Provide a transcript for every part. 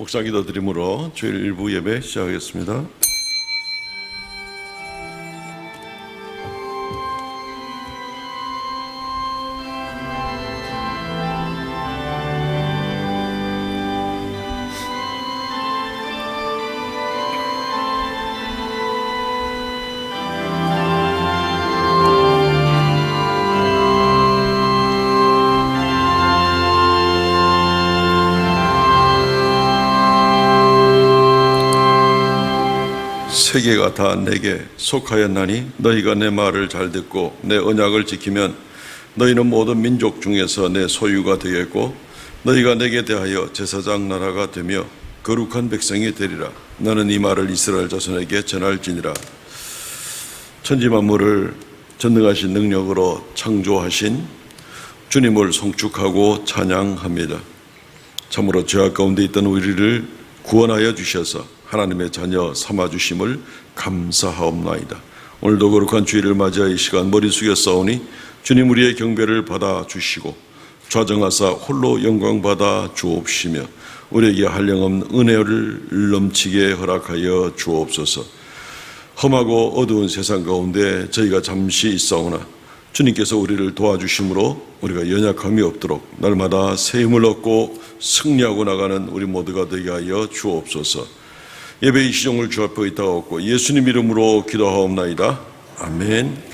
묵상 기도 드림으로 주일 일부 예배 시작하겠습니다. 세계가 다 내게 속하였나니 너희가 내 말을 잘 듣고 내 언약을 지키면 너희는 모든 민족 중에서 내 소유가 되겠고 너희가 내게 대하여 제사장 나라가 되며 거룩한 백성이 되리라. 나는 이 말을 이스라엘 자손에게 전할지니라. 천지 만물을 전능하신 능력으로 창조하신 주님을 송축하고 찬양합니다. 참으로 죄악 가운데 있던 우리를 구원하여 주셔서 하나님의 자녀 삼아주심을 감사하옵나이다. 오늘도 거룩한 주일을 맞이하여 이 시간 머리 숙여 싸우니 주님 우리의 경배를 받아주시고 좌정하사 홀로 영광 받아 주옵시며 우리에게 한량없는 은혜를 넘치게 허락하여 주옵소서. 험하고 어두운 세상 가운데 저희가 잠시 있사오나 주님께서 우리를 도와주심으로 우리가 연약함이 없도록 날마다 새 힘을 얻고 승리하고 나가는 우리 모두가 되게 하여 주옵소서. 예배의 시종을 주 앞에 의탁하옵고 예수님 이름으로 기도하옵나이다. 아멘.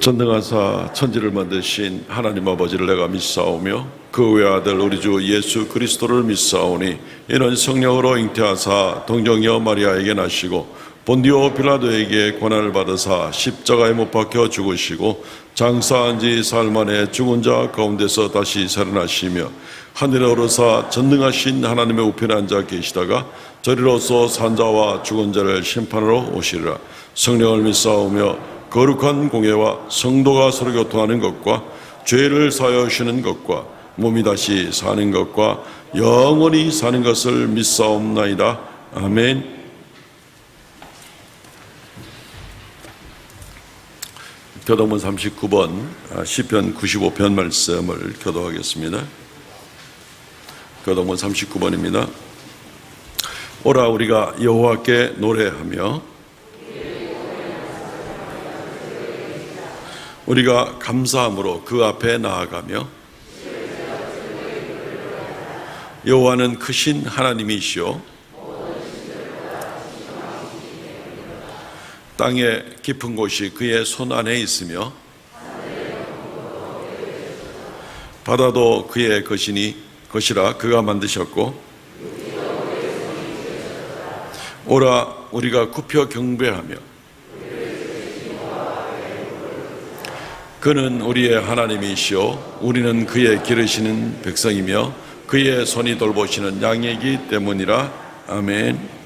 전능하사 천지를 만드신 하나님 아버지를 내가 믿사오며 그 외아들 우리 주 예수 그리스도를 믿사오니 이는 성령으로 잉태하사 동정녀 마리아에게 나시고 본디오 빌라도에게 고난을 받으사 십자가에 못 박혀 죽으시고 장사한 지 사흘 만에 죽은 자 가운데서 다시 살아나시며 하늘에 오르사 전능하신 하나님의 우편에 앉아 계시다가 저리로서 산자와 죽은 자를 심판하러 오시리라. 성령을 믿사오며 거룩한 공예와 성도가 서로 교통하는 것과 죄를 사하여 주시는 것과 몸이 다시 사는 것과 영원히 사는 것을 믿사옵나이다. 아멘. 교독문 39번 시편 95편 말씀을 교독하겠습니다. 교독문 39번입니다. 오라 우리가 여호와께 노래하며 우리가 감사함으로 그 앞에 나아가며 여호와는 크신 하나님이시오 땅의 깊은 곳이 그의 손 안에 있으며 바다도 그의 것이라 그가 만드셨고, 오라 우리가 굽혀 경배하며 그는 우리의 하나님이시오 우리는 그의 기르시는 백성이며 그의 손이 돌보시는 양이기 때문이라. 아멘.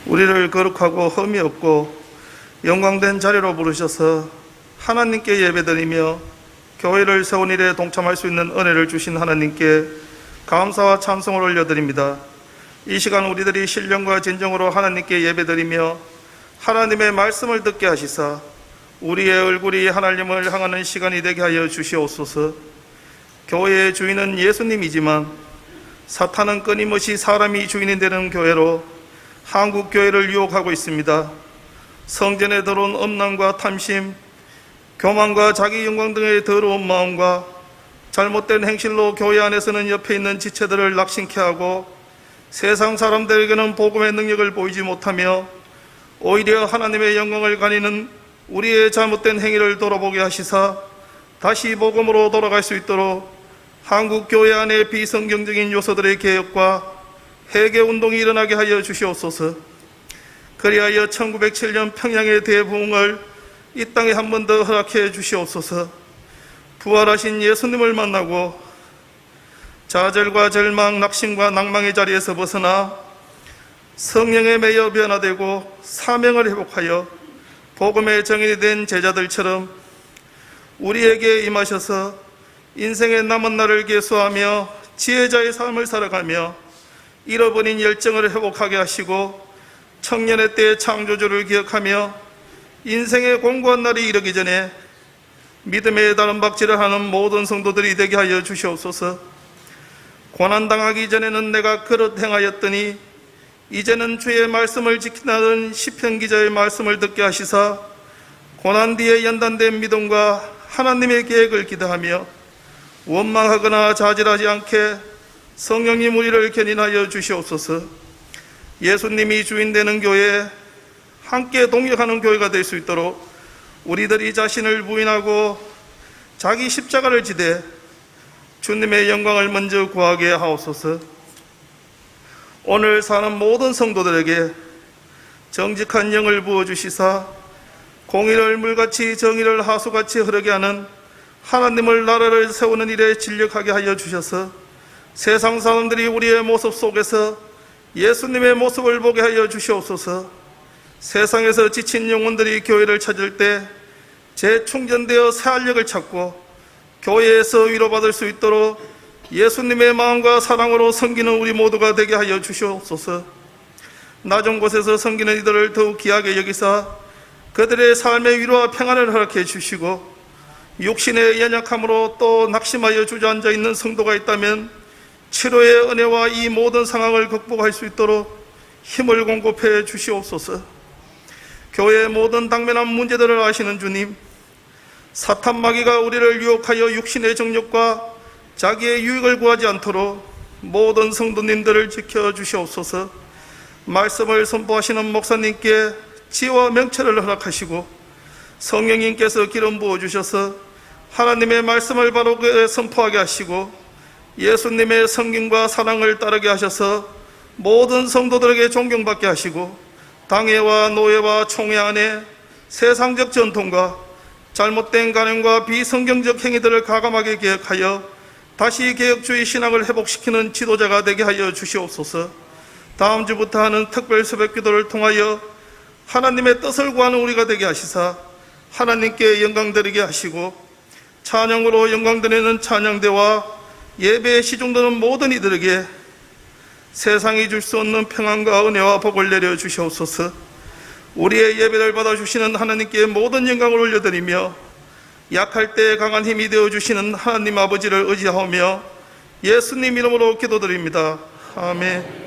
우리를 거룩하고 흠이 없고 영광된 자리로 부르셔서 하나님께 예배드리며 교회를 세운 일에 동참할 수 있는 은혜를 주신 하나님께 감사와 찬송을 올려드립니다. 이 시간 우리들이 신령과 진정으로 하나님께 예배드리며 하나님의 말씀을 듣게 하시사 우리의 얼굴이 하나님을 향하는 시간이 되게 하여 주시옵소서. 교회의 주인은 예수님이지만 사탄은 끊임없이 사람이 주인이 되는 교회로 한국 교회를 유혹하고 있습니다. 성전에 들어온 음란과 탐심, 교만과 자기 영광 등의 더러운 마음과 잘못된 행실로 교회 안에서는 옆에 있는 지체들을 낙심케 하고 세상 사람들에게는 복음의 능력을 보이지 못하며 오히려 하나님의 영광을 가리는 우리의 잘못된 행위를 돌아보게 하시사 다시 복음으로 돌아갈 수 있도록 한국 교회 안에 비성경적인 요소들의 개혁과 회개 운동이 일어나게 하여 주시옵소서. 그리하여 1907년 평양의 대부흥을 이 땅에 한 번 더 허락해 주시옵소서. 부활하신 예수님을 만나고 좌절과 절망, 낙심과 낭망의 자리에서 벗어나 성령에 매여 변화되고 사명을 회복하여 복음의 정인이 된 제자들처럼 우리에게 임하셔서 인생의 남은 날을 계수하며 지혜자의 삶을 살아가며 잃어버린 열정을 회복하게 하시고 청년의 때의 창조주를 기억하며 인생의 공고한 날이 이르기 전에 믿음의 다름박질을 하는 모든 성도들이 되게 하여 주시옵소서. 고난당하기 전에는 내가 그릇 행하였더니 이제는 주의 말씀을 지킨다는 시편 기자의 말씀을 듣게 하시사 고난 뒤에 연단된 믿음과 하나님의 계획을 기대하며 원망하거나 자질하지 않게 성령님 우리를 견인하여 주시옵소서. 예수님이 주인 되는 교회, 함께 동역하는 교회가 될 수 있도록 우리들이 자신을 부인하고 자기 십자가를 지되 주님의 영광을 먼저 구하게 하옵소서. 오늘 사는 모든 성도들에게 정직한 영을 부어주시사 공의를 물같이 정의를 하수같이 흐르게 하는 하나님을 나라를 세우는 일에 진력하게 하여 주셔서 세상 사람들이 우리의 모습 속에서 예수님의 모습을 보게 하여 주시옵소서. 세상에서 지친 영혼들이 교회를 찾을 때 재충전되어 새 활력을 찾고 교회에서 위로받을 수 있도록 예수님의 마음과 사랑으로 섬기는 우리 모두가 되게 하여 주시옵소서. 낮은 곳에서 섬기는 이들을 더욱 귀하게 여기사 그들의 삶의 위로와 평안을 허락해 주시고, 육신의 연약함으로 또 낙심하여 주저앉아 있는 성도가 있다면 치료의 은혜와 이 모든 상황을 극복할 수 있도록 힘을 공급해 주시옵소서. 교회의 모든 당면한 문제들을 아시는 주님, 사탄 마귀가 우리를 유혹하여 육신의 정욕과 자기의 유익을 구하지 않도록 모든 성도님들을 지켜 주시옵소서. 말씀을 선포하시는 목사님께 지혜와 명철을 허락하시고 성령님께서 기름 부어 주셔서 하나님의 말씀을 바르게 선포하게 하시고 예수님의 성경과 사랑을 따르게 하셔서 모든 성도들에게 존경받게 하시고 당회와 노예와 총회 안에 세상적 전통과 잘못된 관행과 비성경적 행위들을 가감하게 개혁하여 다시 개혁주의 신앙을 회복시키는 지도자가 되게 하여 주시옵소서. 다음 주부터 하는 특별 새벽기도를 통하여 하나님의 뜻을 구하는 우리가 되게 하시사 하나님께 영광드리게 하시고, 찬양으로 영광드리는 찬양대와 예배에 시중드는 모든 이들에게 세상이 줄 수 없는 평안과 은혜와 복을 내려 주시옵소서. 우리의 예배를 받아주시는 하나님께 모든 영광을 올려드리며 약할 때 강한 힘이 되어주시는 하나님 아버지를 의지하며 예수님 이름으로 기도드립니다. 아멘.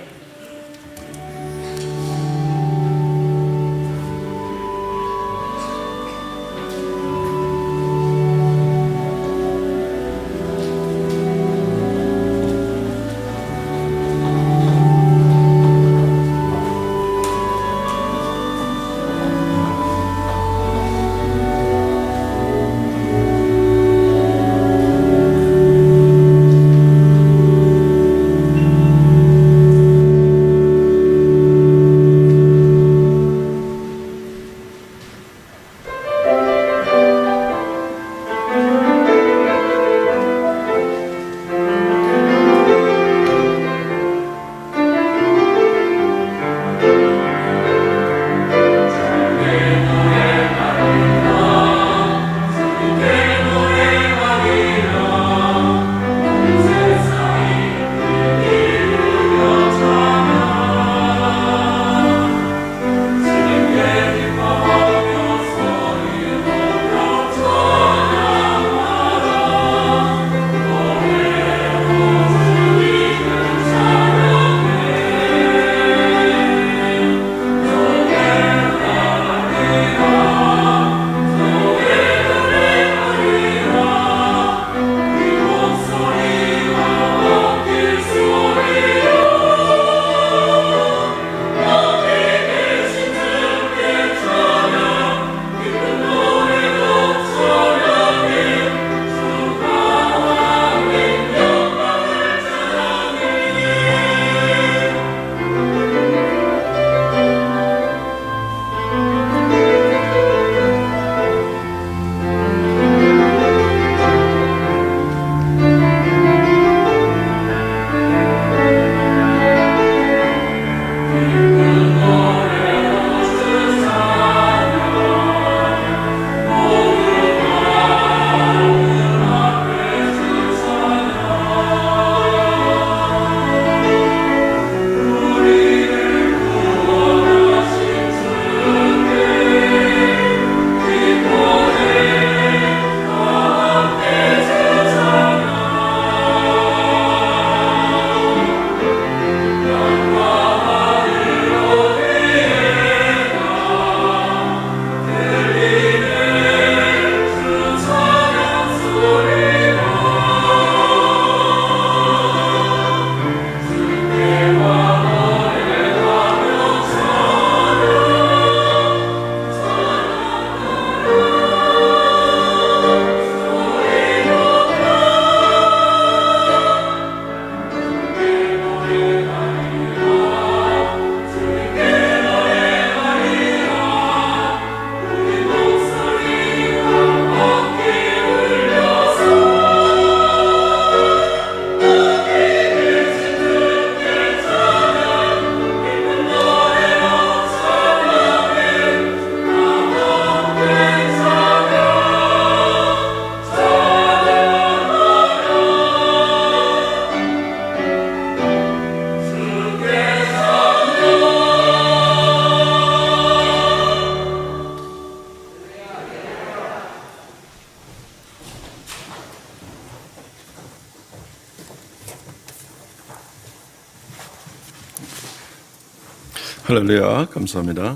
할렐루야, 감사합니다.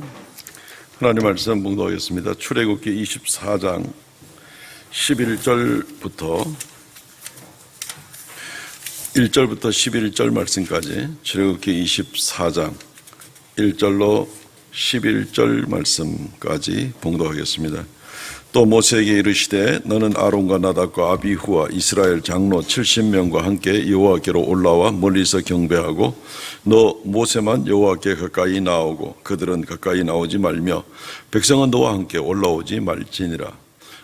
하나님 말씀 봉독하겠습니다. 출애굽기 24장 11절부터 1절부터 11절 말씀까지 출애굽기 24장 1절로 11절 말씀까지 봉독하겠습니다. 또 모세에게 이르시되 너는 아론과 나답과 아비후와 이스라엘 장로 70명과 함께 여호와께로 올라와 멀리서 경배하고 너 모세만 여호와께 가까이 나오고 그들은 가까이 나오지 말며 백성은 너와 함께 올라오지 말지니라.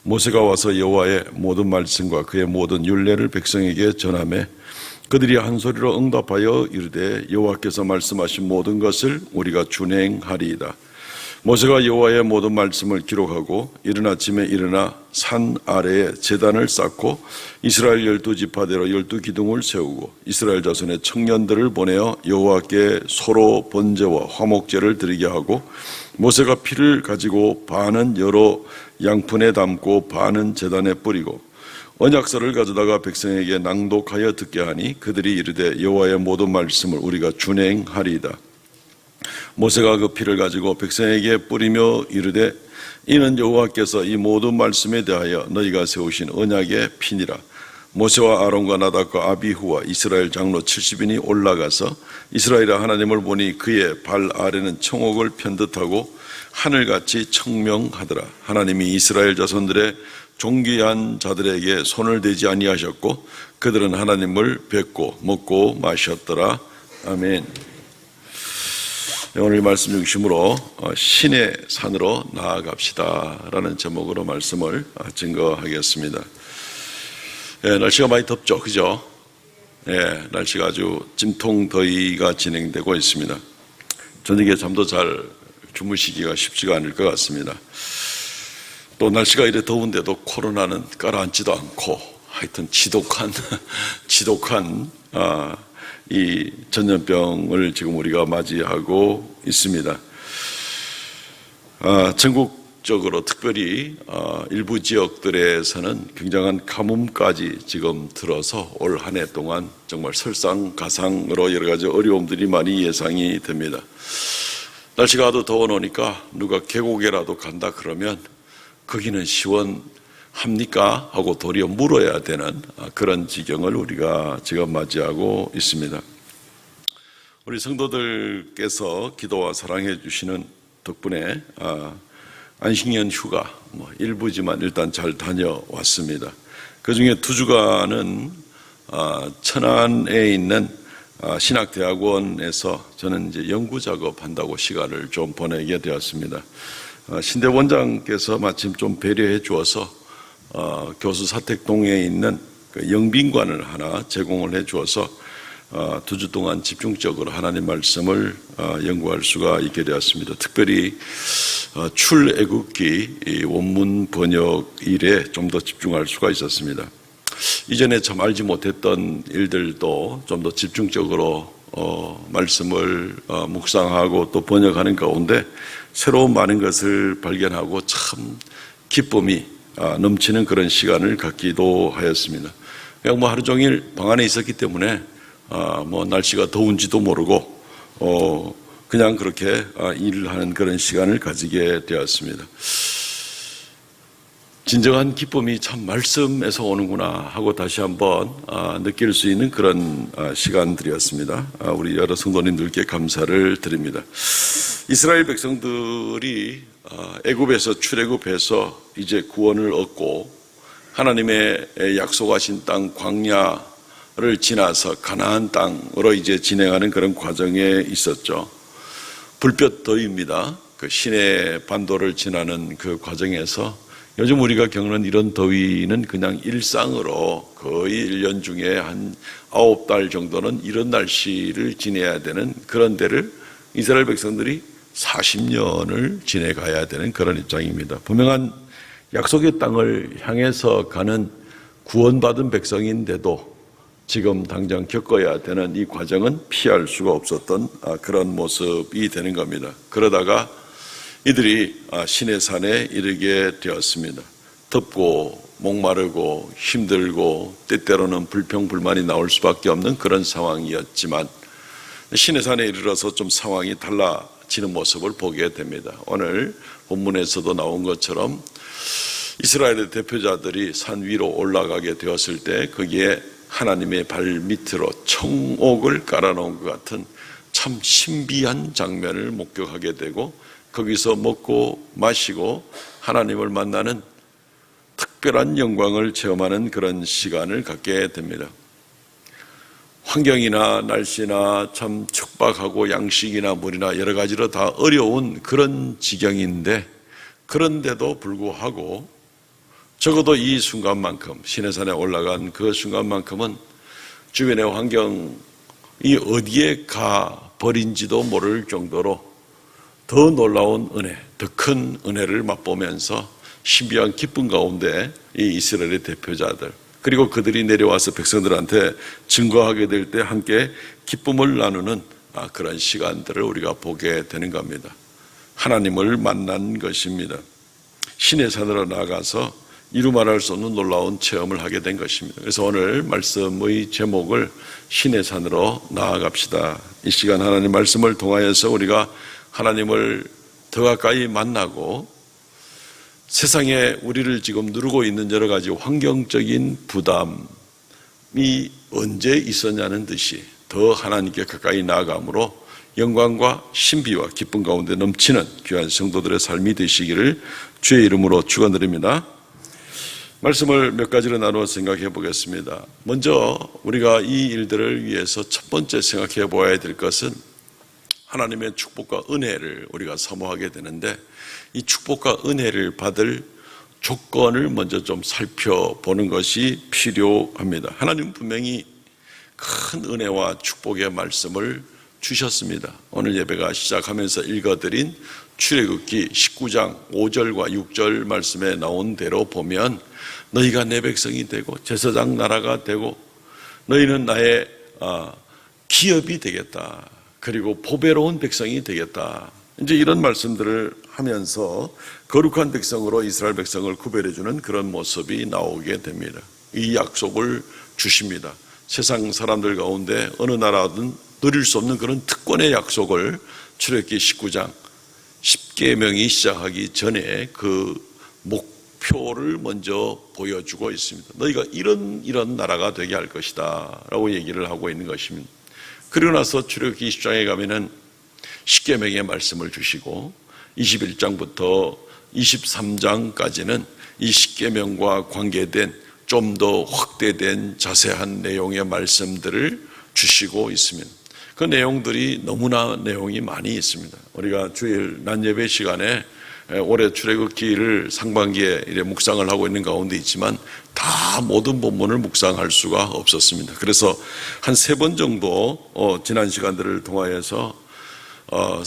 모세가 와서 여호와의 모든 말씀과 그의 모든 율례를 백성에게 전하매 그들이 한 소리로 응답하여 이르되 여호와께서 말씀하신 모든 것을 우리가 준행하리이다. 모세가 여호와의 모든 말씀을 기록하고 이른 아침에 일어나 산 아래에 제단을 쌓고 이스라엘 12지파대로 12기둥을 세우고 이스라엘 자손의 청년들을 보내어 여호와께 소로 번제와 화목제를 드리게 하고 모세가 피를 가지고 반은 여러 양푼에 담고 반은 제단에 뿌리고 언약서를 가져다가 백성에게 낭독하여 듣게 하니 그들이 이르되 여호와의 모든 말씀을 우리가 준행하리이다. 모세가 그 피를 가지고 백성에게 뿌리며 이르되 이는 여호와께서 이 모든 말씀에 대하여 너희가 세우신 언약의 피니라. 모세와 아론과 나답과 아비후와 이스라엘 장로 70인이 올라가서 이스라엘의 하나님을 보니 그의 발 아래는 청옥을 편듯하고 하늘같이 청명하더라. 하나님이 이스라엘 자손들의 존귀한 자들에게 손을 대지 아니하셨고 그들은 하나님을 뵙고 먹고 마셨더라. 아멘. 오늘 말씀 중심으로 신의 산으로 나아갑시다 라는 제목으로 말씀을 증거하겠습니다. 날씨가 많이 덥죠, 그죠? 날씨가 아주 찜통더위가 진행되고 있습니다. 저녁에 잠도 잘 주무시기가 쉽지가 않을 것 같습니다. 또 날씨가 이래 더운데도 코로나는 가라앉지도 않고 하여튼 지독한 이 전염병을 지금 우리가 맞이하고 있습니다. 전국적으로 특별히 일부 지역들에서는 굉장한 가뭄까지 지금 들어서 올 한 해 동안 정말 설상가상으로 여러 가지 어려움들이 많이 예상이 됩니다. 날씨가 아주 더워 놓으니까 누가 계곡에라도 간다 그러면 거기는 시원합니까? 하고 도리어 물어야 되는 그런 지경을 우리가 지금 맞이하고 있습니다. 우리 성도들께서 기도와 사랑해 주시는 덕분에 안식년 휴가 일부지만 일단 잘 다녀왔습니다. 그중에 2주간은 천안에 있는 신학대학원에서 저는 이제 연구 작업한다고 시간을 좀 보내게 되었습니다. 신대 원장께서 마침 좀 배려해 주어서 교수 사택동에 있는 그 영빈관을 하나 제공을 해 주어서 2주 동안 집중적으로 하나님 말씀을 연구할 수가 있게 되었습니다. 특별히 출애굽기 원문 번역 일에 좀 더 집중할 수가 있었습니다. 이전에 참 알지 못했던 일들도 좀 더 집중적으로 말씀을 묵상하고 또 번역하는 가운데 새로운 많은 것을 발견하고 참 기쁨이 넘치는 그런 시간을 갖기도 하였습니다. 그냥 하루 종일 방 안에 있었기 때문에 날씨가 더운지도 모르고 그냥 그렇게 일을 하는 그런 시간을 가지게 되었습니다. 진정한 기쁨이 참 말씀에서 오는구나 하고 다시 한번 느낄 수 있는 그런 시간들이었습니다. 우리 여러 성도님들께 감사를 드립니다. 이스라엘 백성들이 애굽에서 출애굽해서 이제 구원을 얻고 하나님의 약속하신 땅 광야를 지나서 가나안 땅으로 이제 진행하는 그런 과정에 있었죠. 불볕 더위입니다. 그 시내 반도를 지나는 그 과정에서 요즘 우리가 겪는 이런 더위는 그냥 일상으로 거의 1년 중에 한 9달 정도는 이런 날씨를 지내야 되는 그런 데를 이스라엘 백성들이 40년을 지내가야 되는 그런 입장입니다. 분명한 약속의 땅을 향해서 가는 구원받은 백성인데도 지금 당장 겪어야 되는 이 과정은 피할 수가 없었던 그런 모습이 되는 겁니다. 그러다가 이들이 시내산에 이르게 되었습니다. 덥고 목마르고 힘들고 때때로는 불평불만이 나올 수밖에 없는 그런 상황이었지만 시내산에 이르러서 좀 상황이 달라지는 모습을 보게 됩니다. 오늘 본문에서도 나온 것처럼 이스라엘의 대표자들이 산 위로 올라가게 되었을 때 거기에 하나님의 발 밑으로 청옥을 깔아놓은 것 같은 참 신비한 장면을 목격하게 되고 거기서 먹고 마시고 하나님을 만나는 특별한 영광을 체험하는 그런 시간을 갖게 됩니다. 환경이나 날씨나 참 척박하고 양식이나 물이나 여러 가지로 다 어려운 그런 지경인데 그런데도 불구하고 적어도 이 순간만큼 시내산에 올라간 그 순간만큼은 주변의 환경이 어디에 가 버린지도 모를 정도로 더 놀라운 은혜, 더 큰 은혜를 맛보면서 신비한 기쁨 가운데 이 이스라엘의 대표자들 그리고 그들이 내려와서 백성들한테 증거하게 될 때 함께 기쁨을 나누는 그런 시간들을 우리가 보게 되는 겁니다. 하나님을 만난 것입니다. 신의 산으로 나아가서 이루 말할 수 없는 놀라운 체험을 하게 된 것입니다. 그래서 오늘 말씀의 제목을 신의 산으로 나아갑시다. 이 시간 하나님 말씀을 통하여서 우리가 하나님을 더 가까이 만나고 세상에 우리를 지금 누르고 있는 여러 가지 환경적인 부담이 언제 있었냐는 듯이 더 하나님께 가까이 나아감으로 영광과 신비와 기쁨 가운데 넘치는 귀한 성도들의 삶이 되시기를 주의 이름으로 축원드립니다. 말씀을 몇 가지로 나누어 생각해 보겠습니다. 먼저 우리가 이 일들을 위해서 첫 번째 생각해 보아야 될 것은 하나님의 축복과 은혜를 우리가 사모하게 되는데 이 축복과 은혜를 받을 조건을 먼저 좀 살펴보는 것이 필요합니다. 하나님 분명히 큰 은혜와 축복의 말씀을 주셨습니다. 오늘 예배가 시작하면서 읽어드린 출애굽기 19장 5절과 6절 말씀에 나온 대로 보면 너희가 내 백성이 되고 제사장 나라가 되고 너희는 나의 기업이 되겠다. 그리고 보배로운 백성이 되겠다. 이제 이런 말씀들을 하면서 거룩한 백성으로 이스라엘 백성을 구별해주는 그런 모습이 나오게 됩니다. 이 약속을 주십니다. 세상 사람들 가운데 어느 나라든 누릴 수 없는 그런 특권의 약속을 출애굽기 19장 10계명이 시작하기 전에 그 목표를 먼저 보여주고 있습니다. 너희가 이런 나라가 되게 할 것이다 라고 얘기를 하고 있는 것입니다. 그리고 나서 출애굽기 20장에 가면은 10계명의 말씀을 주시고 21장부터 23장까지는 이 10계명과 관계된 좀 더 확대된 자세한 내용의 말씀들을 주시고 있습니다. 그 내용들이 너무나 내용이 많이 있습니다. 우리가 주일 낮 예배 시간에 올해 출애굽기를 상반기에 묵상을 하고 있는 가운데 있지만 다 모든 본문을 묵상할 수가 없었습니다. 그래서 한 3번 정도 지난 시간들을 통하여서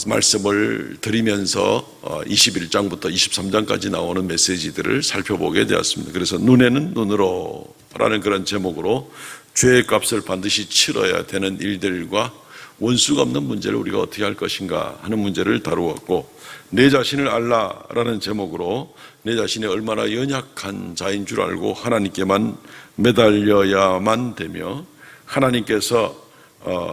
말씀을 드리면서 21장부터 23장까지 나오는 메시지들을 살펴보게 되었습니다. 그래서 눈에는 눈으로 라는 그런 제목으로 죄의 값을 반드시 치러야 되는 일들과 원수가 없는 문제를 우리가 어떻게 할 것인가 하는 문제를 다루었고 내 자신을 알라라는 제목으로 내 자신이 얼마나 연약한 자인 줄 알고 하나님께만 매달려야만 되며 하나님께서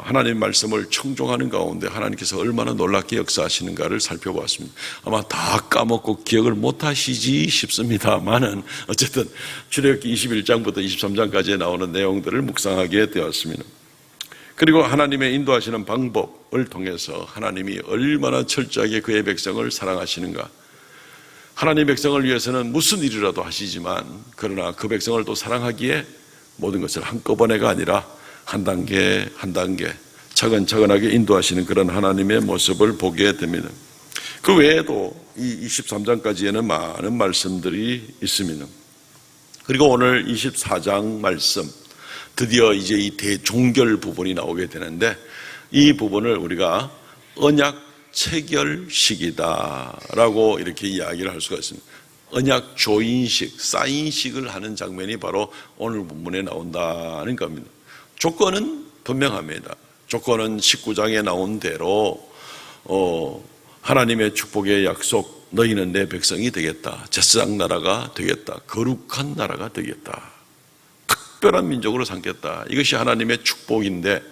하나님 말씀을 청종하는 가운데 하나님께서 얼마나 놀랍게 역사하시는가를 살펴보았습니다. 아마 다 까먹고 기억을 못하시지 싶습니다만은 어쨌든 출애굽기 21장부터 23장까지 나오는 내용들을 묵상하게 되었습니다. 그리고 하나님의 인도하시는 방법을 통해서 하나님이 얼마나 철저하게 그의 백성을 사랑하시는가. 하나님 백성을 위해서는 무슨 일이라도 하시지만 그러나 그 백성을 또 사랑하기에 모든 것을 한꺼번에가 아니라 한 단계 한 단계 차근차근하게 인도하시는 그런 하나님의 모습을 보게 됩니다. 그 외에도 이 23장까지에는 많은 말씀들이 있습니다. 그리고 오늘 24장 말씀 드디어 이제 이 대종결 부분이 나오게 되는데 이 부분을 우리가 언약 체결식이다라고 이렇게 이야기를 할 수가 있습니다. 언약 조인식, 사인식을 하는 장면이 바로 오늘 본문에 나온다는 겁니다. 조건은 분명합니다. 조건은 19장에 나온 대로 하나님의 축복의 약속, 너희는 내 백성이 되겠다. 제사장 나라가 되겠다. 거룩한 나라가 되겠다. 특별한 민족으로 삼겠다. 이것이 하나님의 축복인데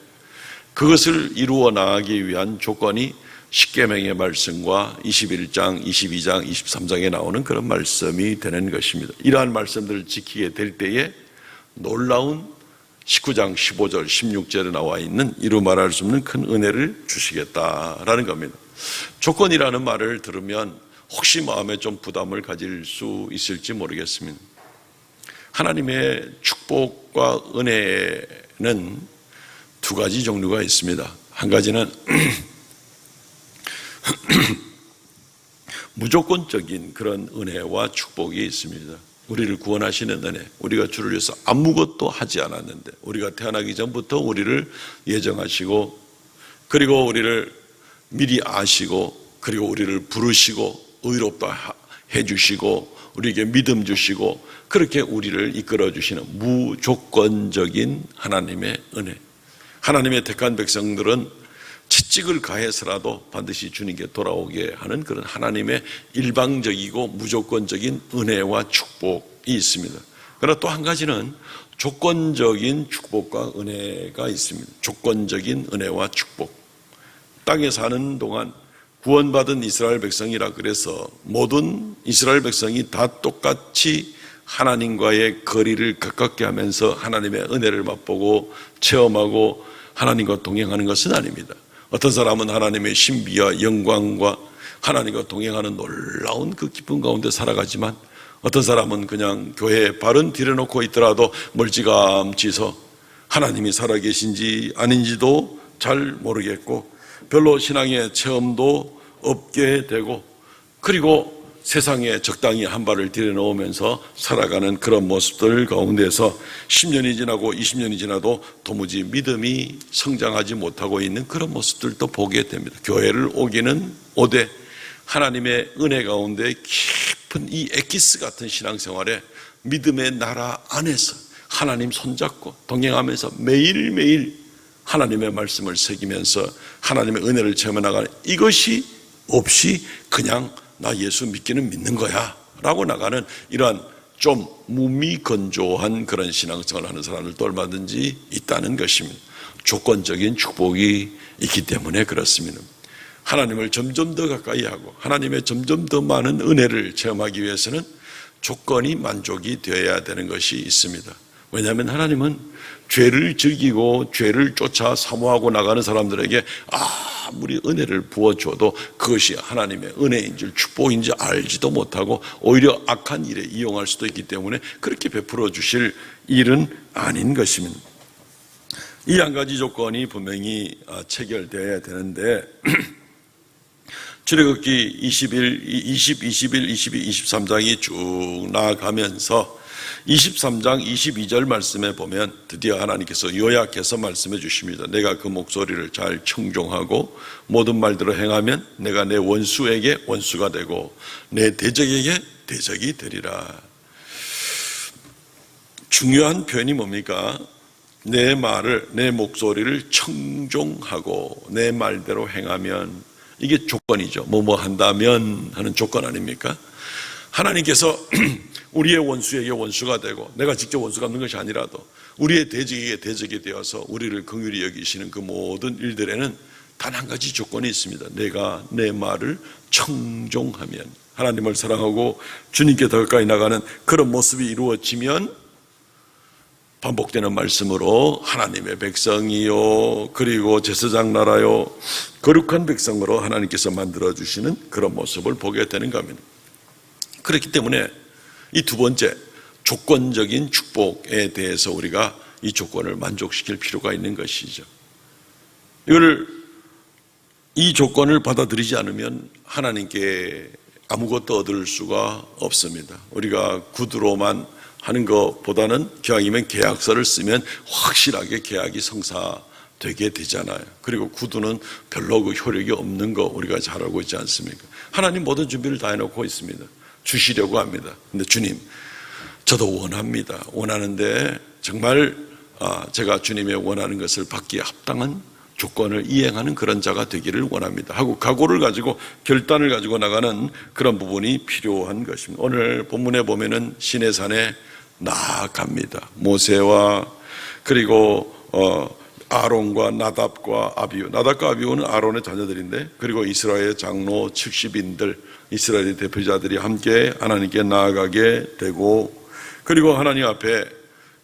그것을 이루어 나가기 위한 조건이 십계명의 말씀과 21장, 22장, 23장에 나오는 그런 말씀이 되는 것입니다. 이러한 말씀들을 지키게 될 때에 놀라운 19장 15절 16절에 나와 있는 이루 말할 수 없는 큰 은혜를 주시겠다라는 겁니다. 조건이라는 말을 들으면 혹시 마음에 좀 부담을 가질 수 있을지 모르겠습니다. 하나님의 축복과 은혜는 두 가지 종류가 있습니다. 한 가지는 무조건적인 그런 은혜와 축복이 있습니다. 우리를 구원하시는 은혜, 우리가 주를 위해서 아무것도 하지 않았는데 우리가 태어나기 전부터 우리를 예정하시고 그리고 우리를 미리 아시고 그리고 우리를 부르시고 의롭다 해주시고 우리에게 믿음 주시고 그렇게 우리를 이끌어 주시는 무조건적인 하나님의 은혜. 하나님의 택한 백성들은 채찍을 가해서라도 반드시 주님께 돌아오게 하는 그런 하나님의 일방적이고 무조건적인 은혜와 축복이 있습니다. 그러나 또 한 가지는 조건적인 축복과 은혜가 있습니다. 조건적인 은혜와 축복. 땅에 사는 동안 구원받은 이스라엘 백성이라 그래서 모든 이스라엘 백성이 다 똑같이 하나님과의 거리를 가깝게 하면서 하나님의 은혜를 맛보고 체험하고 하나님과 동행하는 것은 아닙니다. 어떤 사람은 하나님의 신비와 영광과 하나님과 동행하는 놀라운 그 기쁨 가운데 살아가지만 어떤 사람은 그냥 교회에 발은 들여놓고 있더라도 멀찌감치서 하나님이 살아계신지 아닌지도 잘 모르겠고 별로 신앙의 체험도 없게 되고 그리고 세상에 적당히 한 발을 들여놓으면서 살아가는 그런 모습들 가운데서 10년이 지나고 20년이 지나도 도무지 믿음이 성장하지 못하고 있는 그런 모습들도 보게 됩니다. 교회를 오기는 오되 하나님의 은혜 가운데 깊은 이 엑기스 같은 신앙생활에 믿음의 나라 안에서 하나님 손잡고 동행하면서 매일매일 하나님의 말씀을 새기면서 하나님의 은혜를 체험해 나가는 이것이 없이 그냥 나 예수 믿기는 믿는 거야 라고 나가는 이러한 좀 무미건조한 그런 신앙생활을 하는 사람들도 얼마든지 있다는 것입니다. 조건적인 축복이 있기 때문에 그렇습니다. 하나님을 점점 더 가까이 하고 하나님의 점점 더 많은 은혜를 체험하기 위해서는 조건이 만족이 되어야 되는 것이 있습니다. 왜냐하면 하나님은 죄를 즐기고 죄를 쫓아 사모하고 나가는 사람들에게 아무리 은혜를 부어줘도 그것이 하나님의 은혜인 줄 축복인 줄 알지도 못하고 오히려 악한 일에 이용할 수도 있기 때문에 그렇게 베풀어 주실 일은 아닌 것입니다. 이 한 가지 조건이 분명히 체결되어야 되는데 출애굽기 20, 21, 22, 23장이 쭉 나아가면서 23장 22절 말씀에 보면 드디어 하나님께서 요약해서 말씀해 주십니다. 내가 그 목소리를 잘 청종하고 모든 말대로 행하면 내가 내 원수에게 원수가 되고 내 대적에게 대적이 되리라. 중요한 표현이 뭡니까? 내 말을, 내 목소리를 청종하고 내 말대로 행하면 이게 조건이죠. 뭐뭐 한다면 하는 조건 아닙니까? 하나님께서 우리의 원수에게 원수가 되고 내가 직접 원수가 없는 것이 아니라도 우리의 대적에게 대적이 되어서 우리를 긍휼히 여기시는 그 모든 일들에는 단 한 가지 조건이 있습니다. 내가 내 말을 청종하면 하나님을 사랑하고 주님께 더 가까이 나가는 그런 모습이 이루어지면 반복되는 말씀으로 하나님의 백성이요 그리고 제사장 나라요 거룩한 백성으로 하나님께서 만들어주시는 그런 모습을 보게 되는 겁니다. 그렇기 때문에 이 두 번째 조건적인 축복에 대해서 우리가 이 조건을 만족시킬 필요가 있는 것이죠. 이 조건을 받아들이지 않으면 하나님께 아무것도 얻을 수가 없습니다. 우리가 구두로만 하는 것보다는 기왕이면 계약서를 쓰면 확실하게 계약이 성사되게 되잖아요. 그리고 구두는 별로 그 효력이 없는 거 우리가 잘 알고 있지 않습니까? 하나님 모든 준비를 다 해놓고 있습니다. 주시려고 합니다. 근데 주님, 저도 원합니다. 원하는데 정말 제가 주님의 원하는 것을 받기에 합당한 조건을 이행하는 그런 자가 되기를 원합니다 하고 각오를 가지고 결단을 가지고 나가는 그런 부분이 필요한 것입니다. 오늘 본문에 보면은 시내산에 나아갑니다. 모세와 그리고 아론과 나답과 아비후. 나답과 아비후는 아론의 자녀들인데, 그리고 이스라엘의 장로 70인들, 이스라엘의 대표자들이 함께 하나님께 나아가게 되고, 그리고 하나님 앞에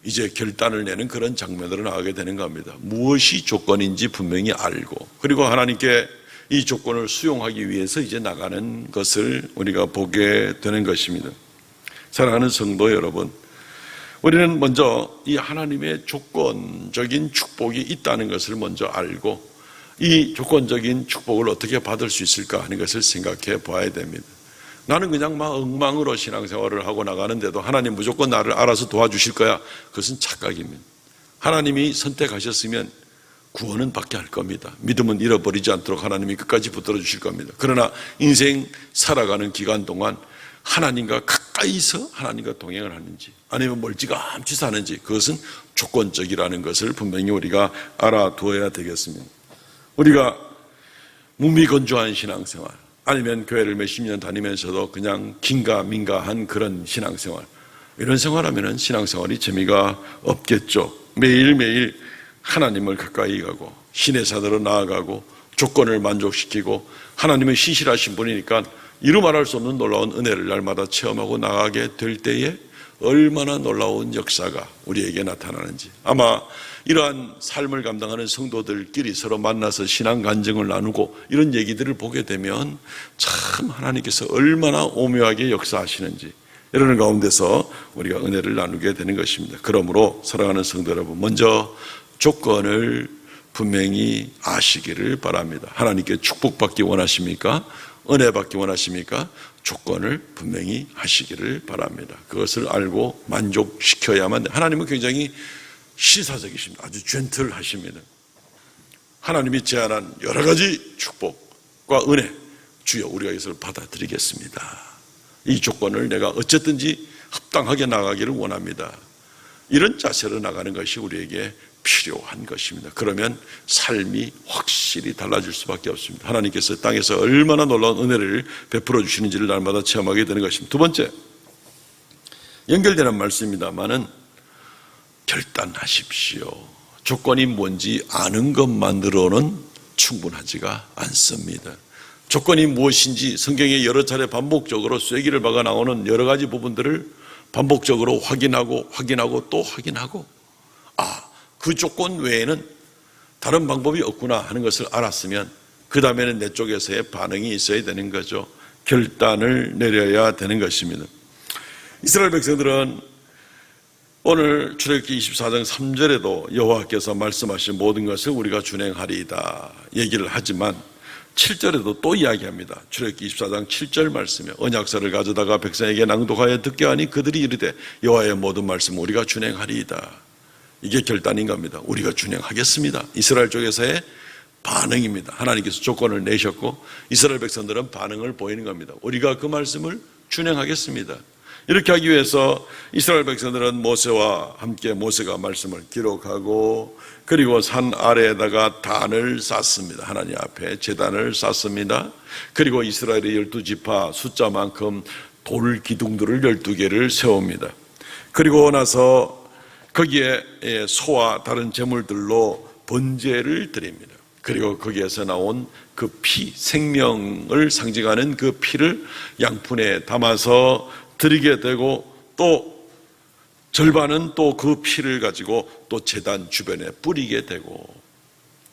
이제 결단을 내는 그런 장면으로 나가게 되는 겁니다. 무엇이 조건인지 분명히 알고, 그리고 하나님께 이 조건을 수용하기 위해서 이제 나가는 것을 우리가 보게 되는 것입니다. 사랑하는 성도 여러분, 우리는 먼저 이 하나님의 조건적인 축복이 있다는 것을 먼저 알고, 이 조건적인 축복을 어떻게 받을 수 있을까 하는 것을 생각해 봐야 됩니다. 나는 그냥 막 엉망으로 신앙생활을 하고 나가는데도 하나님 무조건 나를 알아서 도와주실 거야. 그것은 착각입니다. 하나님이 선택하셨으면 구원은 받게 할 겁니다. 믿음은 잃어버리지 않도록 하나님이 끝까지 붙들어 주실 겁니다. 그러나 인생 살아가는 기간 동안 하나님과 가까이서 하나님과 동행을 하는지 아니면 멀찌감치 사는지, 그것은 조건적이라는 것을 분명히 우리가 알아두어야 되겠습니다. 우리가 무미건조한 신앙생활, 아니면 교회를 몇십 년 다니면서도 그냥 긴가민가한 그런 신앙생활, 이런 생활하면 신앙생활이 재미가 없겠죠. 매일매일 하나님을 가까이 가고 신의 산으로 나아가고 조건을 만족시키고, 하나님은 신실하신 분이니까 이루 말할 수 없는 놀라운 은혜를 날마다 체험하고 나가게 될 때에 얼마나 놀라운 역사가 우리에게 나타나는지, 아마 이러한 삶을 감당하는 성도들끼리 서로 만나서 신앙 간증을 나누고 이런 얘기들을 보게 되면 참 하나님께서 얼마나 오묘하게 역사하시는지, 이러는 가운데서 우리가 은혜를 나누게 되는 것입니다. 그러므로 사랑하는 성도 여러분, 먼저 조건을 분명히 아시기를 바랍니다. 하나님께 축복받기 원하십니까? 은혜 받기 원하십니까? 조건을 분명히 하시기를 바랍니다. 그것을 알고 만족시켜야만 돼요. 하나님은 굉장히 시사적이십니다. 아주 젠틀하십니다. 하나님이 제안한 여러 가지 축복과 은혜, 주여 우리가 이것을 받아들이겠습니다. 이 조건을 내가 어쨌든지 합당하게 나가기를 원합니다. 이런 자세로 나가는 것이 우리에게 필요한 것입니다. 그러면 삶이 확실히 달라질 수밖에 없습니다. 하나님께서 땅에서 얼마나 놀라운 은혜를 베풀어 주시는지를 날마다 체험하게 되는 것입니다. 두 번째, 연결되는 말씀입니다만은 결단하십시오. 조건이 뭔지 아는 것만으로는 충분하지가 않습니다. 조건이 무엇인지 성경에 여러 차례 반복적으로 쐐기를 박아 나오는 여러 가지 부분들을 반복적으로 확인하고 또 확인하고, 그 조건 외에는 다른 방법이 없구나 하는 것을 알았으면 그 다음에는 내 쪽에서의 반응이 있어야 되는 거죠. 결단을 내려야 되는 것입니다. 이스라엘 백성들은 오늘 출애굽기 24장 3절에도 여호와께서 말씀하신 모든 것을 우리가 준행하리이다 얘기를 하지만 7절에도 또 이야기합니다. 출애굽기 24장 7절 말씀에 언약서를 가져다가 백성에게 낭독하여 듣게 하니 그들이 이르되 여호와의 모든 말씀을 우리가 준행하리이다. 이게 결단인 겁니다. 우리가 준행하겠습니다. 이스라엘 쪽에서의 반응입니다. 하나님께서 조건을 내셨고 이스라엘 백성들은 반응을 보이는 겁니다. 우리가 그 말씀을 준행하겠습니다. 이렇게 하기 위해서 이스라엘 백성들은 모세와 함께 모세가 말씀을 기록하고, 그리고 산 아래에다가 단을 쌓습니다. 하나님 앞에 제단을 쌓습니다. 그리고 이스라엘의 12지파 숫자만큼 돌 기둥들을 12개를 세웁니다. 그리고 나서 거기에 소와 다른 제물들로 번제를 드립니다. 그리고 거기에서 나온 그 피, 생명을 상징하는 그 피를 양푼에 담아서 드리게 되고, 또 절반은 또 그 피를 가지고 또 제단 주변에 뿌리게 되고,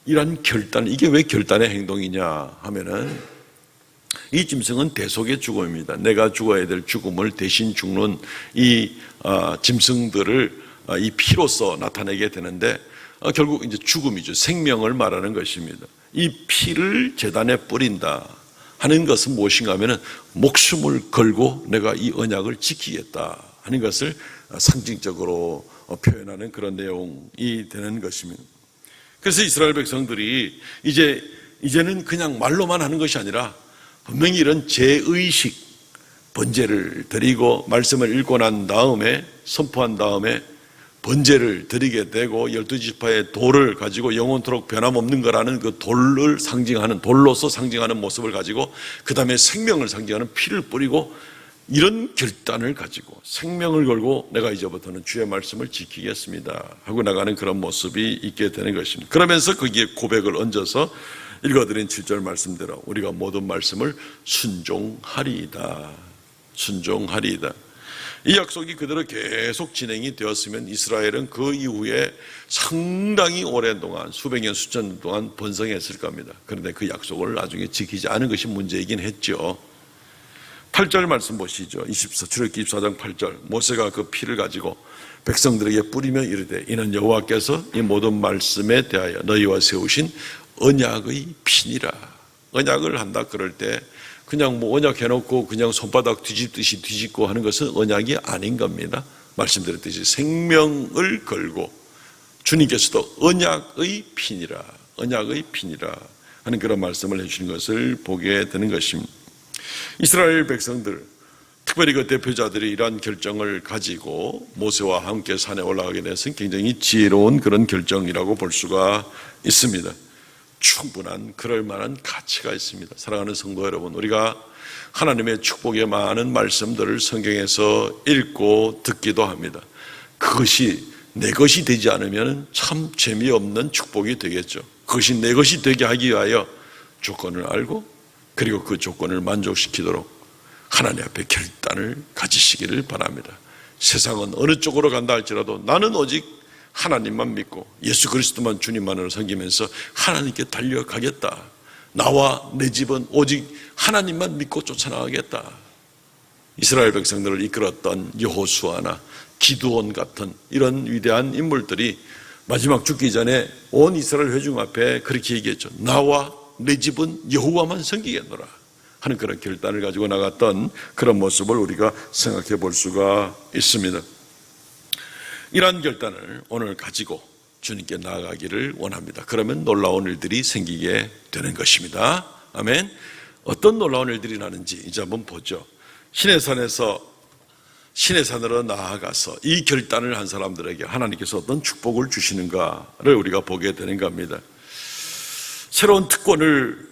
이런 결단, 이게 왜 결단의 행동이냐 하면은 이 짐승은 대속의 죽음입니다. 내가 죽어야 될 죽음을 대신 죽는 이 짐승들을 이 피로서 나타내게 되는데, 결국 이제 죽음이죠. 생명을 말하는 것입니다. 이 피를 제단에 뿌린다 하는 것은 무엇인가 하면은 목숨을 걸고 내가 이 언약을 지키겠다 하는 것을 상징적으로 표현하는 그런 내용이 되는 것입니다. 그래서 이스라엘 백성들이 이제는 그냥 말로만 하는 것이 아니라 분명히 이런 제의식, 번제를 드리고 말씀을 읽고 난 다음에 선포한 다음에 번제를 드리게 되고 12지파의 돌을 가지고 영원토록 변함없는 거라는 그 돌을 상징하는, 돌로서 상징하는 모습을 가지고 그 다음에 생명을 상징하는 피를 뿌리고 이런 결단을 가지고 생명을 걸고 내가 이제부터는 주의 말씀을 지키겠습니다 하고 나가는 그런 모습이 있게 되는 것입니다. 그러면서 거기에 고백을 얹어서 읽어드린 7절 말씀대로 우리가 모든 말씀을 순종하리이다. 순종하리이다. 이 약속이 그대로 계속 진행이 되었으면 이스라엘은 그 이후에 상당히 오랜동안 수백 년 수천 년 동안 번성했을 겁니다. 그런데 그 약속을 나중에 지키지 않은 것이 문제이긴 했죠. 8절 말씀 보시죠. 출애굽기 24장 8절 모세가 그 피를 가지고 백성들에게 뿌리며 이르되 이는 여호와께서 이 모든 말씀에 대하여 너희와 세우신 언약의 피니라. 언약을 한다 그럴 때 그냥 언약 해놓고 그냥 손바닥 뒤집듯이 뒤집고 하는 것은 언약이 아닌 겁니다. 말씀드렸듯이 생명을 걸고 주님께서도 언약의 피니라 하는 그런 말씀을 해주시는 것을 보게 되는 것입니다. 이스라엘 백성들, 특별히 그 대표자들이 이러한 결정을 가지고 모세와 함께 산에 올라가게 돼서 굉장히 지혜로운 그런 결정이라고 볼 수가 있습니다. 충분한 그럴 만한 가치가 있습니다. 사랑하는 성도 여러분, 우리가 하나님의 축복의 많은 말씀들을 성경에서 읽고 듣기도 합니다. 그것이 내 것이 되지 않으면 참 재미없는 축복이 되겠죠. 그것이 내 것이 되게 하기 위하여 조건을 알고 그리고 그 조건을 만족시키도록 하나님 앞에 결단을 가지시기를 바랍니다. 세상은 어느 쪽으로 간다 할지라도 나는 오직 하나님만 믿고 예수 그리스도만 주님만으로 섬기면서 하나님께 달려가겠다. 나와 내 집은 오직 하나님만 믿고 쫓아나가겠다. 이스라엘 백성들을 이끌었던 여호수아나 기드온 같은 이런 위대한 인물들이 마지막 죽기 전에 온 이스라엘 회중 앞에 그렇게 얘기했죠. 나와 내 집은 여호와만 섬기겠노라 하는 그런 결단을 가지고 나갔던 그런 모습을 우리가 생각해 볼 수가 있습니다. 이러한 결단을 오늘 가지고 주님께 나아가기를 원합니다. 그러면 놀라운 일들이 생기게 되는 것입니다. 아멘. 어떤 놀라운 일들이 나는지 이제 한번 보죠. 시내산으로 나아가서 이 결단을 한 사람들에게 하나님께서 어떤 축복을 주시는가를 우리가 보게 되는 겁니다. 새로운 특권을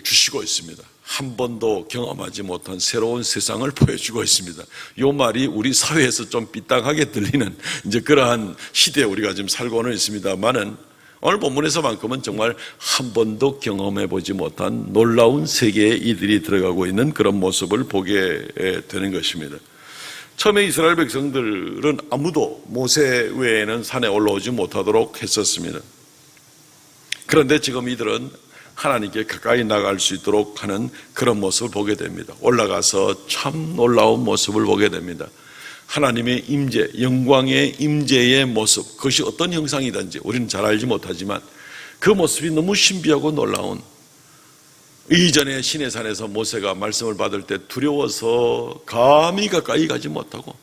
주시고 있습니다. 한 번도 경험하지 못한 새로운 세상을 보여주고 있습니다. 이 말이 우리 사회에서 좀 삐딱하게 들리는 이제 그러한 시대에 우리가 지금 살고는 있습니다만은 오늘 본문에서만큼은 정말 한 번도 경험해 보지 못한 놀라운 세계에 이들이 들어가고 있는 그런 모습을 보게 되는 것입니다. 처음에 이스라엘 백성들은 아무도 모세 외에는 산에 올라오지 못하도록 했었습니다. 그런데 지금 이들은 하나님께 가까이 나갈 수 있도록 하는 그런 모습을 보게 됩니다. 올라가서 참 놀라운 모습을 보게 됩니다. 하나님의 임재, 영광의 임재의 모습, 그것이 어떤 형상이든지 우리는 잘 알지 못하지만 그 모습이 너무 신비하고 놀라운, 이전에 시내산에서 모세가 말씀을 받을 때 두려워서 감히 가까이 가지 못하고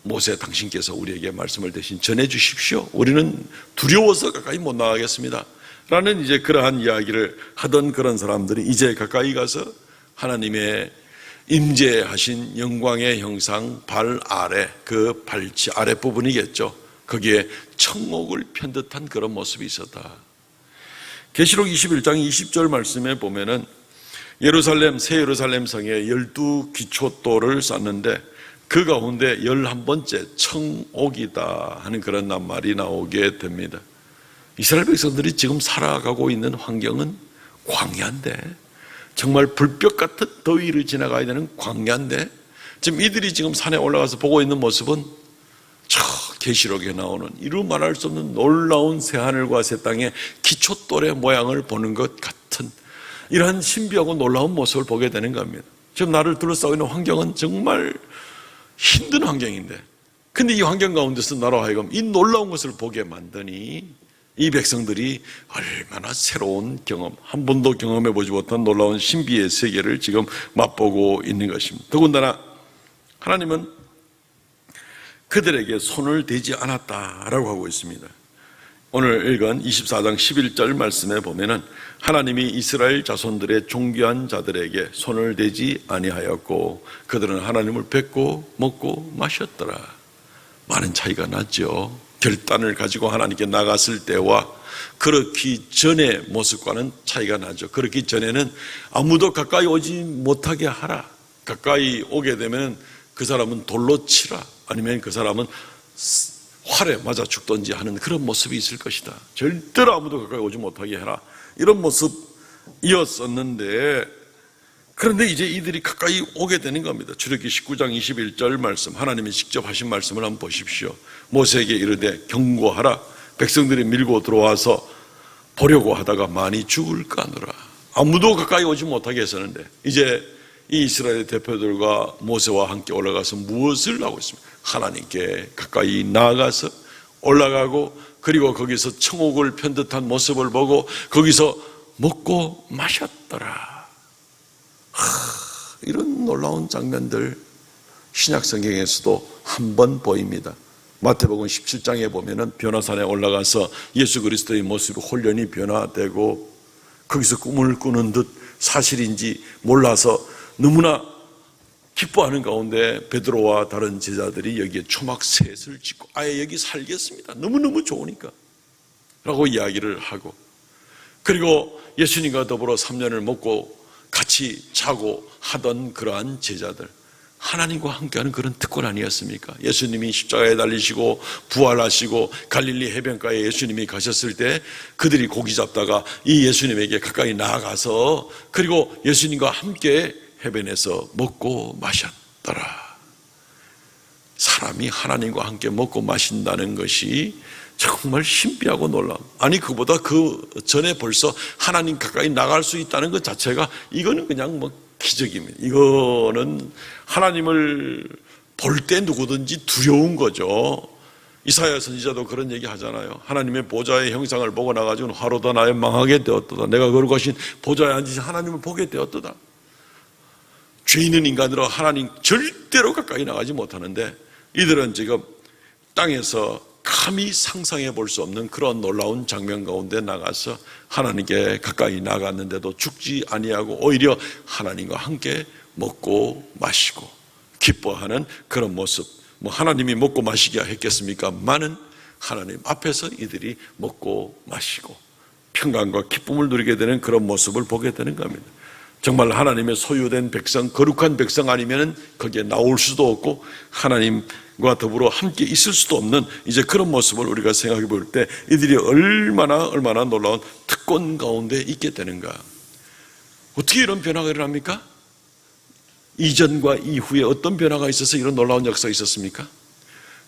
모세 당신께서 우리에게 말씀을 대신 전해 주십시오. 우리는 두려워서 가까이 못 나가겠습니다. 라는 이제 그러한 이야기를 하던 그런 사람들이 이제 가까이 가서 하나님의 임재하신 영광의 형상 발 아래, 그 발치 아랫부분이겠죠. 거기에 청옥을 편 듯한 그런 모습이 있었다. 계시록 21장 20절 말씀에 보면은 새 예루살렘 성에 12기초돌을 쌓는데 그 가운데 11번째 청옥이다 하는 그런 낱말이 나오게 됩니다. 이스라엘 백성들이 지금 살아가고 있는 환경은 광야인데, 정말 불볕 같은 더위를 지나가야 되는 광야인데, 지금 이들이 지금 산에 올라가서 보고 있는 모습은 저 계시록에 나오는 이루 말할 수 없는 놀라운 새하늘과 새 땅의 기초돌의 모양을 보는 것 같은 이러한 신비하고 놀라운 모습을 보게 되는 겁니다. 지금 나를 둘러싸고 있는 환경은 정말 힘든 환경인데, 근데 이 환경 가운데서 나로 하여금 이 놀라운 것을 보게 만드니 이 백성들이 얼마나 새로운 경험, 한 번도 경험해보지 못한 놀라운 신비의 세계를 지금 맛보고 있는 것입니다. 더군다나 하나님은 그들에게 손을 대지 않았다라고 하고 있습니다. 오늘 읽은 24장 11절 말씀에 보면은 하나님이 이스라엘 자손들의 존귀한 자들에게 손을 대지 아니하였고 그들은 하나님을 뵙고 먹고 마셨더라. 많은 차이가 났죠. 결단을 가지고 하나님께 나갔을 때와 그렇기 전의 모습과는 차이가 나죠. 그렇기 전에는 아무도 가까이 오지 못하게 하라. 가까이 오게 되면 그 사람은 돌로 치라, 아니면 그 사람은 활에 맞아 죽든지 하는 그런 모습이 있을 것이다. 절대로 아무도 가까이 오지 못하게 해라, 이런 모습이었었는데, 그런데 이제 이들이 가까이 오게 되는 겁니다. 출애굽기 19장 21절 말씀, 하나님이 직접 하신 말씀을 한번 보십시오. 모세에게 이르되 경고하라, 백성들이 밀고 들어와서 보려고 하다가 많이 죽을까느라. 아무도 가까이 오지 못하게 했었는데 이제 이 이스라엘 대표들과 모세와 함께 올라가서 무엇을 하고 있습니까? 하나님께 가까이 나아가서 올라가고, 그리고 거기서 청옥을 편듯한 모습을 보고 거기서 먹고 마셨더라. 이런 놀라운 장면들 신약 성경에서도 한 번 보입니다. 마태복음 17장에 보면은 변화산에 올라가서 예수 그리스도의 모습이 홀연히 변화되고, 거기서 꿈을 꾸는 듯 사실인지 몰라서 너무나 기뻐하는 가운데 베드로와 다른 제자들이 여기에 초막셋을 짓고 아예 여기 살겠습니다, 너무너무 좋으니까 라고 이야기를 하고, 그리고 예수님과 더불어 3년을 먹고 같이 자고 하던 그러한 제자들, 하나님과 함께하는 그런 특권 아니었습니까? 예수님이 십자가에 달리시고 부활하시고 갈릴리 해변가에 예수님이 가셨을 때 그들이 고기 잡다가 이 예수님에게 가까이 나아가서, 그리고 예수님과 함께 해변에서 먹고 마셨더라. 사람이 하나님과 함께 먹고 마신다는 것이 정말 신비하고 놀라운, 아니 그보다 그 전에 벌써 하나님 가까이 나갈 수 있다는 것 자체가, 이거는 그냥 기적입니다. 이거는 하나님을 볼 때 누구든지 두려운 거죠. 이사야 선지자도 그런 얘기 하잖아요. 하나님의 보좌의 형상을 보고 나가지고는 화로다 나의 망하게 되었도다. 내가 거룩하신 보좌에 앉으신 하나님을 보게 되었도다. 죄 있는 인간들은 하나님 절대로 가까이 나가지 못하는데, 이들은 지금 땅에서 감히 상상해 볼 수 없는 그런 놀라운 장면 가운데 나가서 하나님께 가까이 나갔는데도 죽지 아니하고 오히려 하나님과 함께 먹고 마시고 기뻐하는 그런 모습. 하나님이 먹고 마시게 했겠습니까? 많은 하나님 앞에서 이들이 먹고 마시고 평강과 기쁨을 누리게 되는 그런 모습을 보게 되는 겁니다. 정말 하나님의 소유된 백성, 거룩한 백성 아니면 거기에 나올 수도 없고 하나님과 더불어 함께 있을 수도 없는 이제 그런 모습을 우리가 생각해 볼 때 이들이 얼마나 놀라운 특권 가운데 있게 되는가. 어떻게 이런 변화가 일어납니까? 이전과 이후에 어떤 변화가 있어서 이런 놀라운 역사가 있었습니까?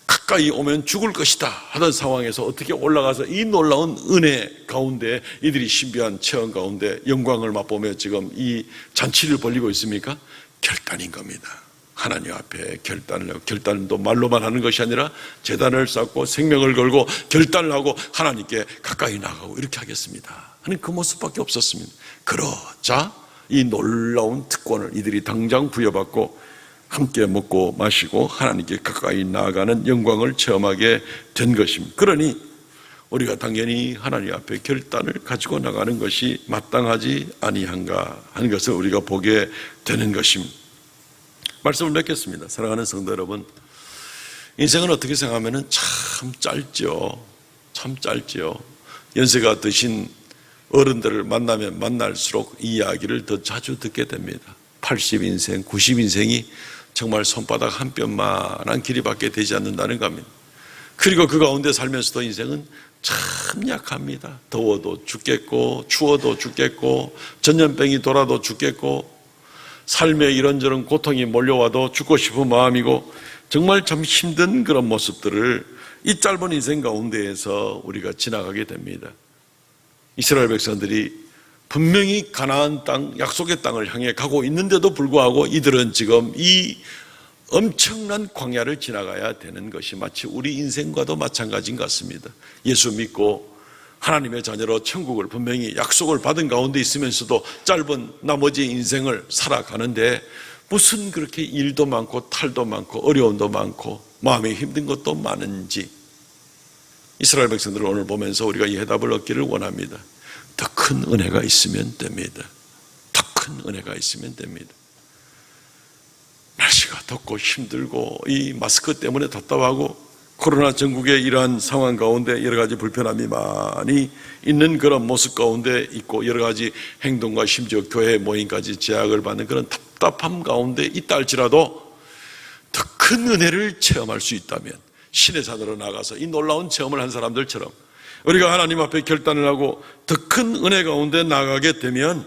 가까이 오면 죽을 것이다 하던 상황에서 어떻게 올라가서 이 놀라운 은혜 가운데 이들이 신비한 체험 가운데 영광을 맛보며 지금 이 잔치를 벌리고 있습니까? 결단인 겁니다. 하나님 앞에 결단을 하고, 결단도 말로만 하는 것이 아니라 제단을 쌓고 생명을 걸고 결단을 하고 하나님께 가까이 나가고 이렇게 하겠습니다 하는 그 모습밖에 없었습니다. 그러자 이 놀라운 특권을 이들이 당장 부여받고 함께 먹고 마시고 하나님께 가까이 나아가는 영광을 체험하게 된 것입니다. 그러니 우리가 당연히 하나님 앞에 결단을 가지고 나가는 것이 마땅하지 아니한가 하는 것을 우리가 보게 되는 것입니다. 말씀을 맺겠습니다. 사랑하는 성도 여러분, 인생은 어떻게 생각하면 참 짧죠. 참 짧죠. 연세가 드신 어른들을 만나면 만날수록 이 이야기를 더 자주 듣게 됩니다. 80인생, 90인생이 정말 손바닥 한 뼘만한 길이밖에 되지 않는다는 겁니다. 그리고 그 가운데 살면서도 인생은 참 약합니다. 더워도 죽겠고 추워도 죽겠고 전염병이 돌아도 죽겠고 삶에 이런저런 고통이 몰려와도 죽고 싶은 마음이고 정말 참 힘든 그런 모습들을 이 짧은 인생 가운데에서 우리가 지나가게 됩니다. 이스라엘 백성들이 분명히 가나안 땅, 약속의 땅을 향해 가고 있는데도 불구하고 이들은 지금 이 엄청난 광야를 지나가야 되는 것이 마치 우리 인생과도 마찬가지인 것 같습니다. 예수 믿고 하나님의 자녀로 천국을 분명히 약속을 받은 가운데 있으면서도 짧은 나머지 인생을 살아가는데 무슨 그렇게 일도 많고 탈도 많고 어려움도 많고 마음이 힘든 것도 많은지 이스라엘 백성들을 오늘 보면서 우리가 이 해답을 얻기를 원합니다. 더 큰 은혜가 있으면 됩니다. 더 큰 은혜가 있으면 됩니다. 날씨가 덥고 힘들고 이 마스크 때문에 답답하고 코로나 전국의 이러한 상황 가운데 여러 가지 불편함이 많이 있는 그런 모습 가운데 있고 여러 가지 행동과 심지어 교회 모임까지 제약을 받는 그런 답답함 가운데 있다 할지라도 더 큰 은혜를 체험할 수 있다면 신의 산으로 나가서 이 놀라운 체험을 한 사람들처럼 우리가 하나님 앞에 결단을 하고 더 큰 은혜 가운데 나가게 되면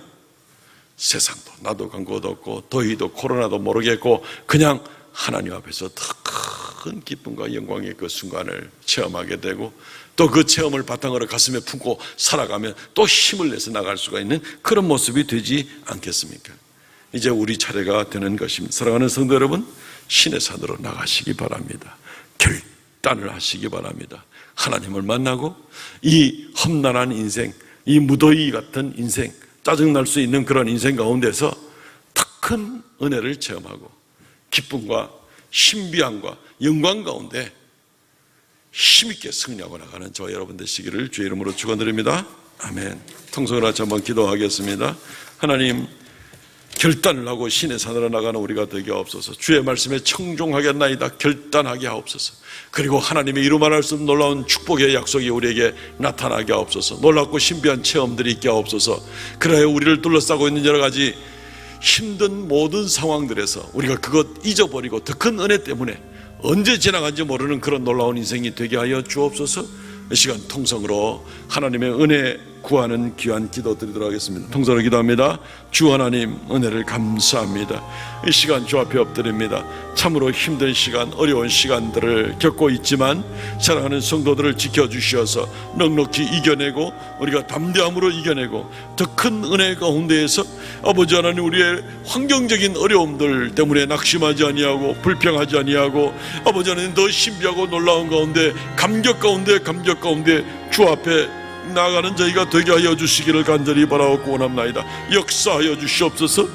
세상도 나도 간 곳 없고 더위도 코로나도 모르겠고 그냥 하나님 앞에서 더 큰 기쁨과 영광의 그 순간을 체험하게 되고 또 그 체험을 바탕으로 가슴에 품고 살아가면 또 힘을 내서 나갈 수가 있는 그런 모습이 되지 않겠습니까? 이제 우리 차례가 되는 것입니다. 사랑하는 성도 여러분, 신의 산으로 나가시기 바랍니다. 결단을 하시기 바랍니다. 하나님을 만나고 이 험난한 인생, 이 무더위 같은 인생, 짜증날 수 있는 그런 인생 가운데서 더 큰 은혜를 체험하고 기쁨과 신비함과 영광 가운데 힘있게 승리하고 나가는 저와 여러분 되시기를 주의 이름으로 축원드립니다. 아멘. 통성을 같이 한번 기도하겠습니다. 하나님, 결단을 하고 신의 산으로 나가는 우리가 되게 하옵소서. 주의 말씀에 청종하겠나이다. 결단하게 하옵소서. 그리고 하나님의 이루 말할 수 없는 놀라운 축복의 약속이 우리에게 나타나게 하옵소서. 놀랍고 신비한 체험들이 있게 하옵소서. 그래야 우리를 둘러싸고 있는 여러 가지 힘든 모든 상황들에서 우리가 그것 잊어버리고 더 큰 은혜 때문에 언제 지나간지 모르는 그런 놀라운 인생이 되게 하여 주옵소서. 이 시간 통성으로 하나님의 은혜 구하는 귀한 기도 드리도록 하겠습니다. 통성으로 기도합니다. 주 하나님, 은혜를 감사합니다. 이 시간 주 앞에 엎드립니다. 참으로 힘든 시간, 어려운 시간들을 겪고 있지만 사랑하는 성도들을 지켜주셔서 넉넉히 이겨내고 우리가 담대함으로 이겨내고 더 큰 은혜 가운데에서 아버지 하나님, 우리의 환경적인 어려움들 때문에 낙심하지 아니하고 불평하지 아니하고 아버지 하나님, 더 신비하고 놀라운 가운데 감격 가운데 주 앞에 나아가는 저희가 되게 하여 주시기를 간절히 바라옵고 원합나이다. 역사하여 주시옵소서.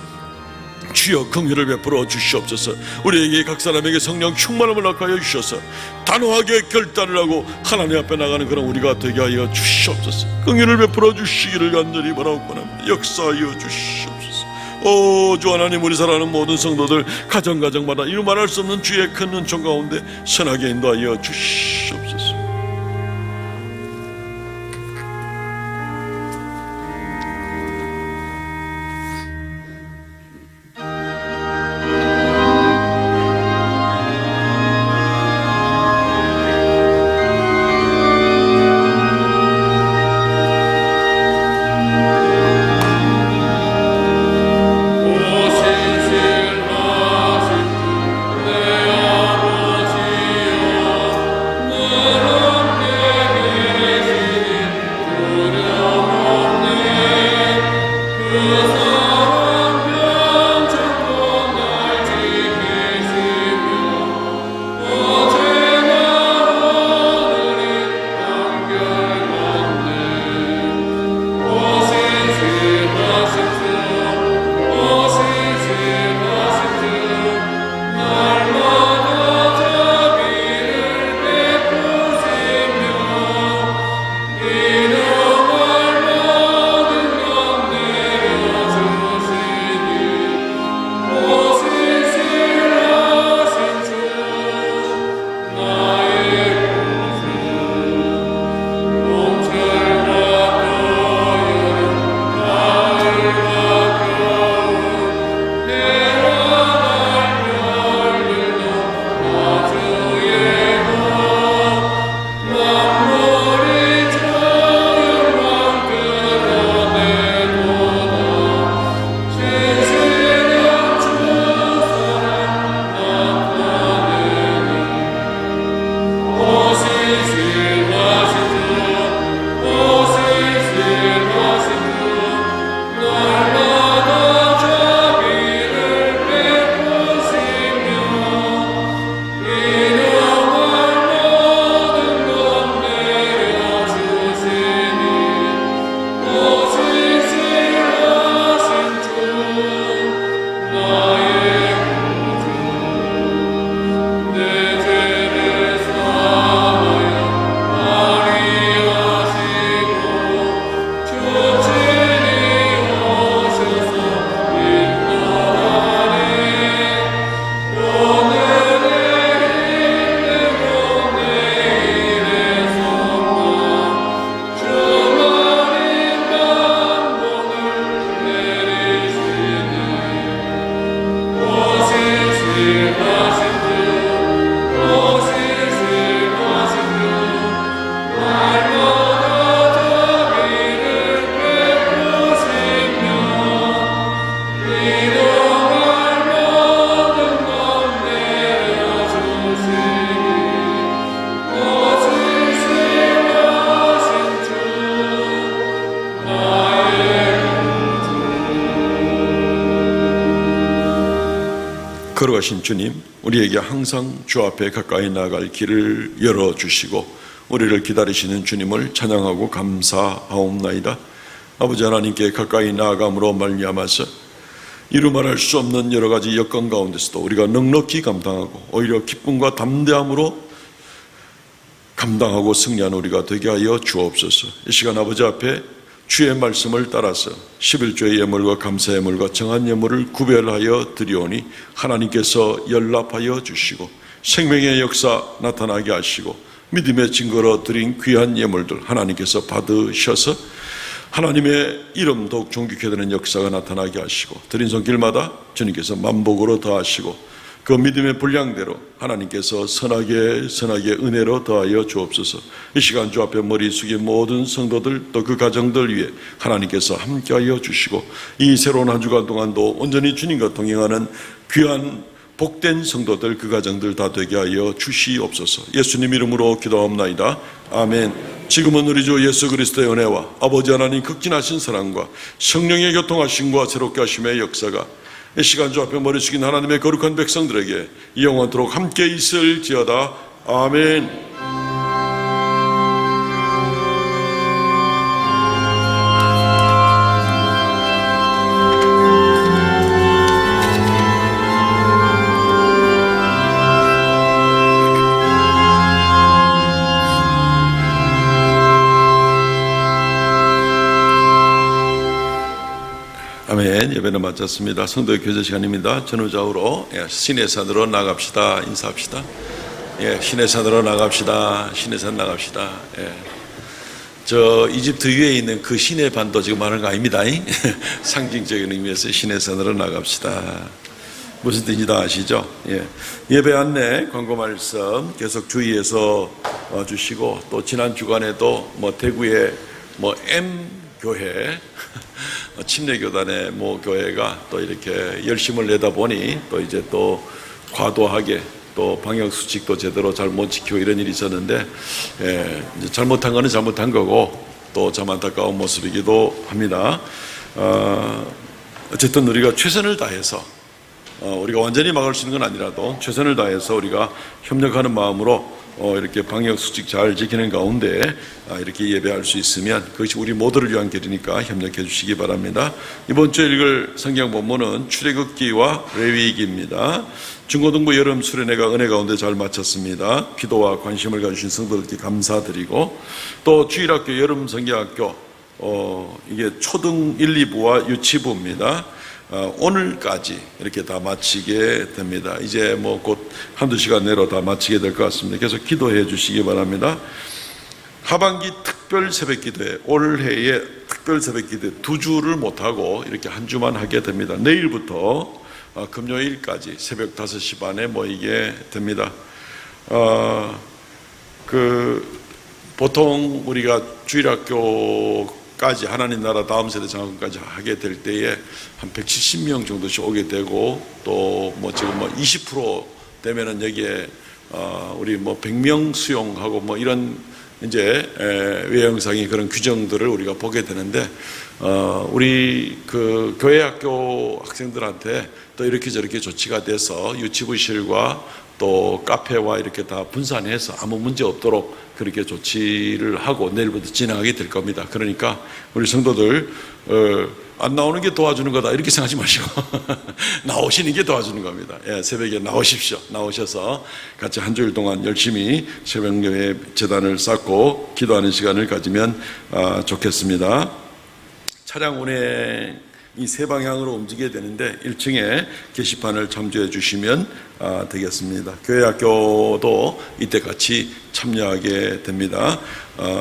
주여 긍휼을 베풀어 주시옵소서. 우리에게 각 사람에게 성령 충만함을 허락하여 주셔서 단호하게 결단을 하고 하나님 앞에 나가는 그런 우리가 되게 하여 주시옵소서. 긍휼을 베풀어 주시기를 간절히 바라옵고 원합니다. 역사하여 주시옵소서. 오 주 하나님, 우리 사랑하는 모든 성도들 가정마다 이루 말할 수 없는 주의 큰 은총 가운데 선하게 인도하여 주시옵소서. 걸어가신 주님, 우리에게 항상 주 앞에 가까이 나아갈 길을 열어주시고 우리를 기다리시는 주님을 찬양하고 감사하옵나이다. 아버지 하나님께 가까이 나아감으로 말미암아서 이루 말할 수 없는 여러 가지 여건 가운데서도 우리가 넉넉히 감당하고 오히려 기쁨과 담대함으로 감당하고 승리하는 우리가 되게 하여 주옵소서. 이 시간 아버지 앞에 주의 말씀을 따라서 11조의 예물과 감사 예물과 정한 예물을 구별하여 드리오니 하나님께서 연락하여 주시고 생명의 역사 나타나게 하시고 믿음의 증거로 드린 귀한 예물들 하나님께서 받으셔서 하나님의 이름 더욱 존귀케 되는 역사가 나타나게 하시고 드린 손길마다 주님께서 만복으로 더하시고 그 믿음의 분량대로 하나님께서 선하게 은혜로 더하여 주옵소서. 이 시간 주 앞에 머리 숙인 모든 성도들 또 그 가정들 위해 하나님께서 함께하여 주시고 이 새로운 한 주간 동안도 온전히 주님과 동행하는 귀한 복된 성도들 그 가정들 다 되게 하여 주시옵소서. 예수님 이름으로 기도하옵나이다. 아멘. 지금은 우리 주 예수 그리스도의 은혜와 아버지 하나님 극진하신 사랑과 성령의 교통하심과 새롭게 하심의 역사가 이 시간 주 앞에 머리 숙인 하나님의 거룩한 백성들에게 영원토록 함께 있을지어다. 아멘. 아멘. 예배는 마쳤습니다. 성도의 교제 시간입니다. 전후좌우로 신의 산으로 나갑시다. 인사합시다. 신의 산으로 나갑시다. 신의 산 나갑시다. 저 이집트 위에 있는 그 신의 반도 지금 말하는 거 아닙니다. 상징적인 의미에서 신의 산으로 나갑시다. 무슨 뜻인지 다 아시죠? 예배 안내 광고 말씀 계속 주의해서 주시고 또 지난 주간에도 대구의 M 교회 침례교단의 교회가 또 이렇게 열심을 내다 보니 또 이제 또 과도하게 또 방역수칙도 제대로 잘 못 지키고 이런 일이 있었는데 이제 잘못한 거는 잘못한 거고 또 참 안타까운 모습이기도 합니다. 어쨌든 우리가 최선을 다해서 우리가 완전히 막을 수 있는 건 아니라도 최선을 다해서 우리가 협력하는 마음으로 이렇게 방역수칙 잘 지키는 가운데 이렇게 예배할 수 있으면 그것이 우리 모두를 위한 길이니까 협력해 주시기 바랍니다. 이번 주에 읽을 성경 본문은 출애굽기와 레위기입니다. 중고등부 여름 수련회가 은혜 가운데 잘 마쳤습니다. 기도와 관심을 가주신 성도들께 감사드리고 또 주일학교 여름 성경학교 이게 초등 1, 2부와 유치부입니다. 오늘까지 이렇게 다 마치게 됩니다. 이제 곧 한두 시간 내로 다 마치게 될 것 같습니다. 계속 기도해 주시기 바랍니다. 하반기 특별 새벽 기도회, 올해의 특별 새벽 기도회 2주를 못하고 이렇게 한 주만 하게 됩니다. 내일부터 금요일까지 새벽 5시 반에 모이게 됩니다. 보통 우리가 주일학교까지 하나님 나라 다음 세대 장학금까지 하게 될 때에 한 170명 정도씩 오게 되고 또 지금 20% 되면은 여기에 우리 100명 수용하고 이런 이제 외형상의 그런 규정들을 우리가 보게 되는데 우리 그 교회 학교 학생들한테 또 이렇게 저렇게 조치가 돼서 유치부실과 또 카페와 이렇게 다 분산해서 아무 문제 없도록 그렇게 조치를 하고 내일부터 진행하게 될 겁니다. 그러니까 우리 성도들 안 나오는 게 도와주는 거다 이렇게 생각하지 마시고 나오시는 게 도와주는 겁니다. 새벽에 나오십시오. 나오셔서 같이 한 주일 동안 열심히 새벽예배 재단을 쌓고 기도하는 시간을 가지면 좋겠습니다. 차량 운행이 세 방향으로 움직여야 되는데 1층에 게시판을 참조해 주시면 되겠습니다. 교회학교도 이때 같이 참여하게 됩니다.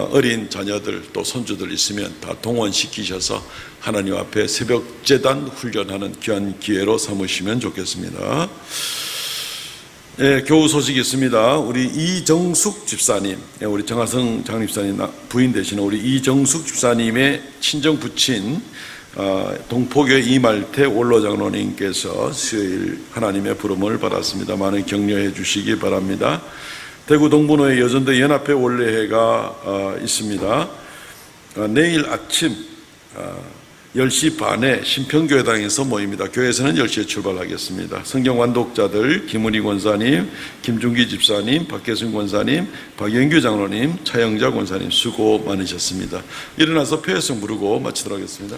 어린 자녀들 또 손주들 있으면 다 동원시키셔서 하나님 앞에 새벽 재단 훈련하는 귀한 기회로 삼으시면 좋겠습니다. 교우 소식이 있습니다. 우리 이정숙 집사님, 우리 정하성 장립사님 부인 되시는 우리 이정숙 집사님의 친정 부친 동포교회 이말태 원로장로님께서 수요일 하나님의 부름을 받았습니다. 많은 격려해 주시기 바랍니다. 대구 동분호의 여전대 연합회 원례회가 있습니다. 내일 아침 10시 반에 신평교회당에서 모입니다. 교회에서는 10시에 출발하겠습니다. 성경 완독자들 김은희 권사님, 김중기 집사님, 박계순 권사님, 박영규 장로님, 차영자 권사님 수고 많으셨습니다. 일어나서 표회성 부르고 마치도록 하겠습니다.